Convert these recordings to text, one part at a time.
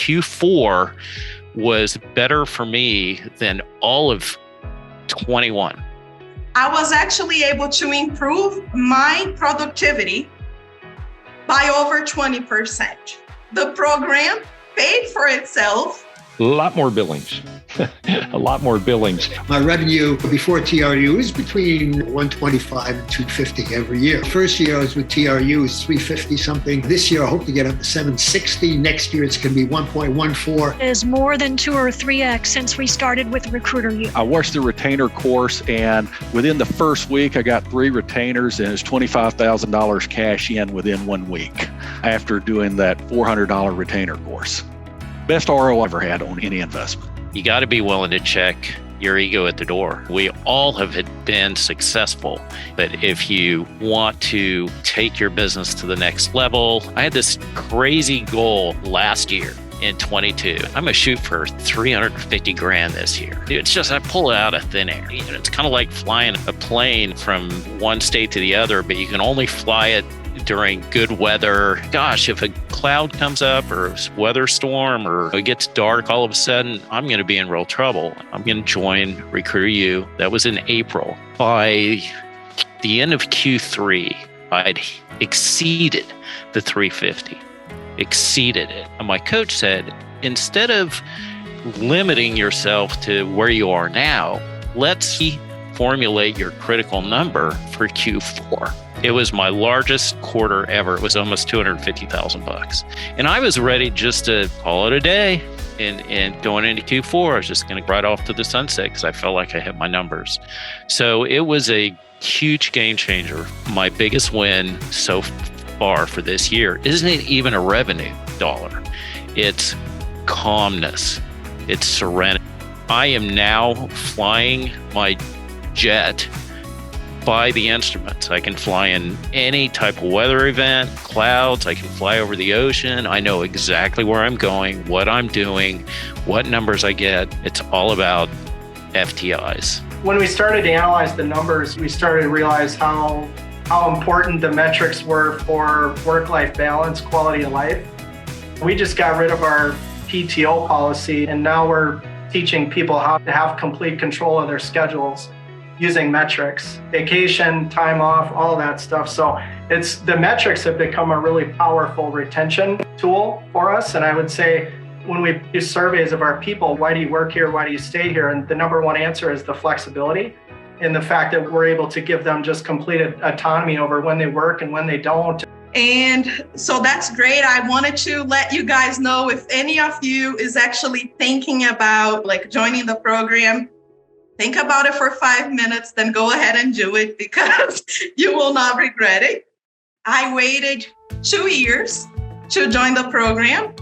Q4 was better for me than all of 21. I was actually able to improve my productivity by over 20%. The program paid for itself. A lot more billings. A lot more billings. My revenue before TRU is between 125 and 250 every year. First year I was with TRU is 350 something. This year I hope to get up to 760. Next year it's going to be 1.14. Is more than 2 or 3x since we started with Recruiter U. I watched the retainer course, and within the first week I got 3 retainers, and it's $25,000 cash in within 1 week after doing that $400 retainer course. Best ROI I ever had on any investment. You got to be willing to check your ego at the door. We all have been successful, but if you want to take your business to the next level, I had this crazy goal last year in 22. I'm gonna shoot for 350 grand this year. It's just, I pull it out of thin air. It's kind of like flying a plane from one state to the other, but you can only fly it during good weather. Gosh, if a cloud comes up or a weather storm or it gets dark all of a sudden, I'm going to be in real trouble. I'm going to join Recruiter U. That was in April. By the end of Q3, I'd exceeded the 350, exceeded it. And my coach said, instead of limiting yourself to where you are now, let's formulate your critical number for Q4. It was my largest quarter ever. It was almost $250,000. And I was ready just to call it a day. And going into Q4, I was just going to ride off to the sunset because I felt like I hit my numbers. So it was a huge game changer. My biggest win so far for this year isn't even a revenue dollar. It's calmness. It's serenity. I am now flying my jet by the instruments. I can fly in any type of weather event, clouds. I can fly over the ocean. I know exactly where I'm going, what I'm doing, what numbers I get. It's all about FTIs. When we started to analyze the numbers, we started to realize how important the metrics were for work-life balance, quality of life. We just got rid of our PTO policy, and now we're teaching people how to have complete control of their schedules using metrics, vacation, time off, all that stuff. So it's the metrics have become a really powerful retention tool for us. And I would say when we do surveys of our people, why do you work here? Why do you stay here? And the number one answer is the flexibility and the fact that we're able to give them just complete autonomy over when they work and when they don't. And so that's great. I wanted to let you guys know if any of you is actually thinking about like joining the program, think about it for 5 minutes, then go ahead and do it because you will not regret it. I waited 2 years to join the program.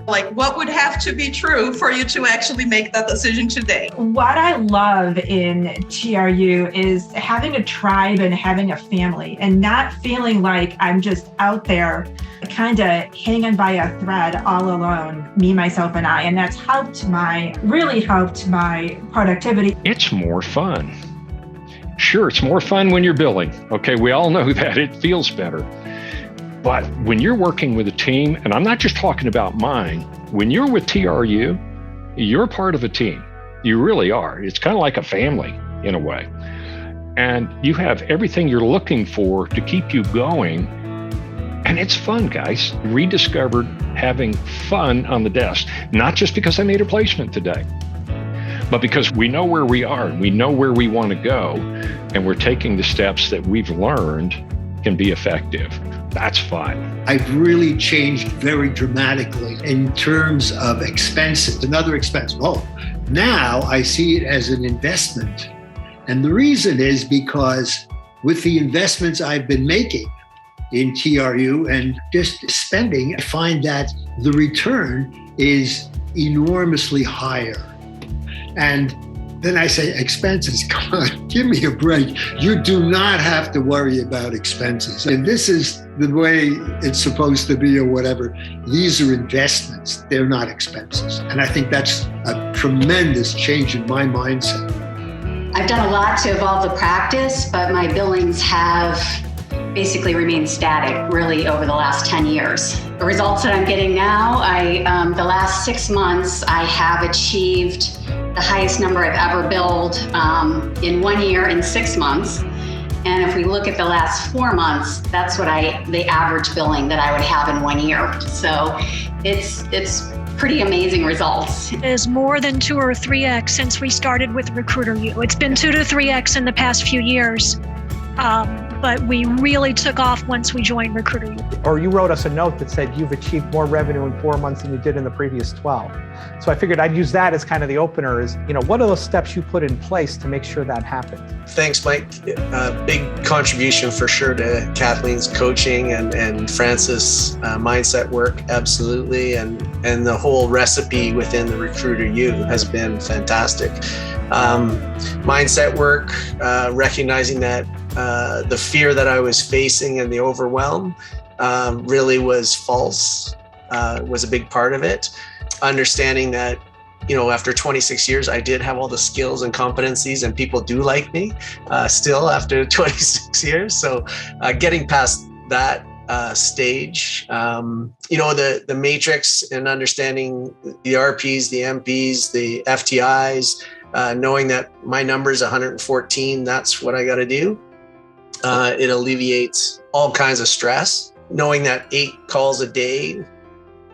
Like, what would have to be true for you to actually make that decision today? What I love in TRU is having a tribe and having a family and not feeling like I'm just out there kind of hanging by a thread all alone, me, myself, and I. And that's really helped my productivity. It's more fun. Sure, it's more fun when you're billing. Okay, we all know that. It feels better. But when you're working with a team, and I'm not just talking about mine, when you're with TRU, you're part of a team. You really are. It's kind of like a family in a way. And you have everything you're looking for to keep you going. And it's fun, guys. Rediscovered having fun on the desk, not just because I made a placement today, but because we know where we are, we know where we want to go, and we're taking the steps that we've learned can be effective. That's fun. I've really changed very dramatically in terms of expenses, another expense. Oh, now I see it as an investment. And the reason is because with the investments I've been making in TRU and just spending, I find that the return is enormously higher. And then I say, expenses, come on, give me a break. You do not have to worry about expenses. And this is the way it's supposed to be or whatever. These are investments, they're not expenses. And I think that's a tremendous change in my mindset. I've done a lot to evolve the practice, but my billings have basically remained static really over the last 10 years. The results that I'm getting now, the last 6 months, I have achieved the highest number I've ever billed in 1 year in 6 months. And if we look at the last 4 months, that's what the average billing that I would have in 1 year. So it's pretty amazing results. It is more than 2 or 3x since we started with Recruiter U. It's been 2 to 3x in the past few years. But we really took off once we joined Recruiter U. Or you wrote us a note that said you've achieved more revenue in 4 months than you did in the previous 12. So I figured I'd use that as kind of the opener is, what are those steps you put in place to make sure that happened? Thanks, Mike. Big contribution for sure to Kathleen's coaching and Francis' mindset work, absolutely. And the whole recipe within the Recruiter U has been fantastic. Mindset work, recognizing that the fear that I was facing and the overwhelm really was false, was a big part of it. Understanding that, after 26 years, I did have all the skills and competencies and people do like me still after 26 years. So getting past that stage, the matrix and understanding the RPs, the MPs, the FTIs, knowing that my number is 114, that's what I got to do. It alleviates all kinds of stress. Knowing that 8 calls a day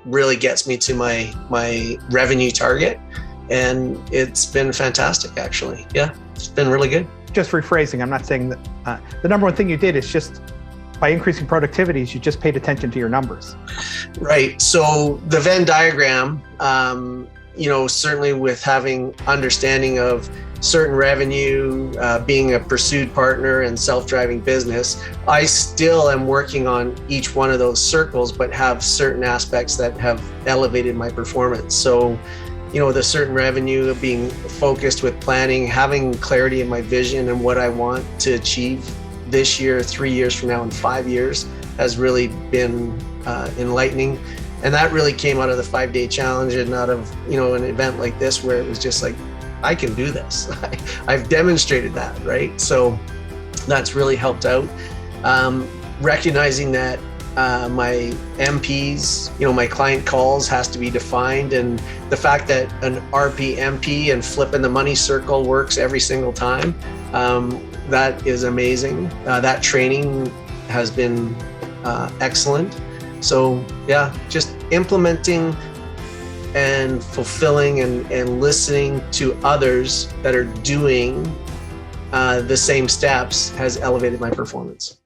really gets me to my revenue target. And it's been fantastic, actually. Yeah, it's been really good. Just rephrasing, I'm not saying that the number one thing you did is just by increasing productivities, you just paid attention to your numbers. Right. So the Venn diagram, certainly with having understanding of certain revenue, being a pursued partner and self-driving business, I still am working on each one of those circles, but have certain aspects that have elevated my performance. So, the certain revenue of being focused with planning, having clarity in my vision and what I want to achieve this year, 3 years from now, and 5 years has really been enlightening. And that really came out of the 5-day challenge and out of, an event like this where it was just like, I can do this. I've demonstrated that, right? So that's really helped out. Recognizing that my MPs, my client calls has to be defined, and the fact that an RP MP and flipping the money circle works every single time, that is amazing. That training has been excellent. So yeah, just implementing and fulfilling and listening to others that are doing the same steps has elevated my performance.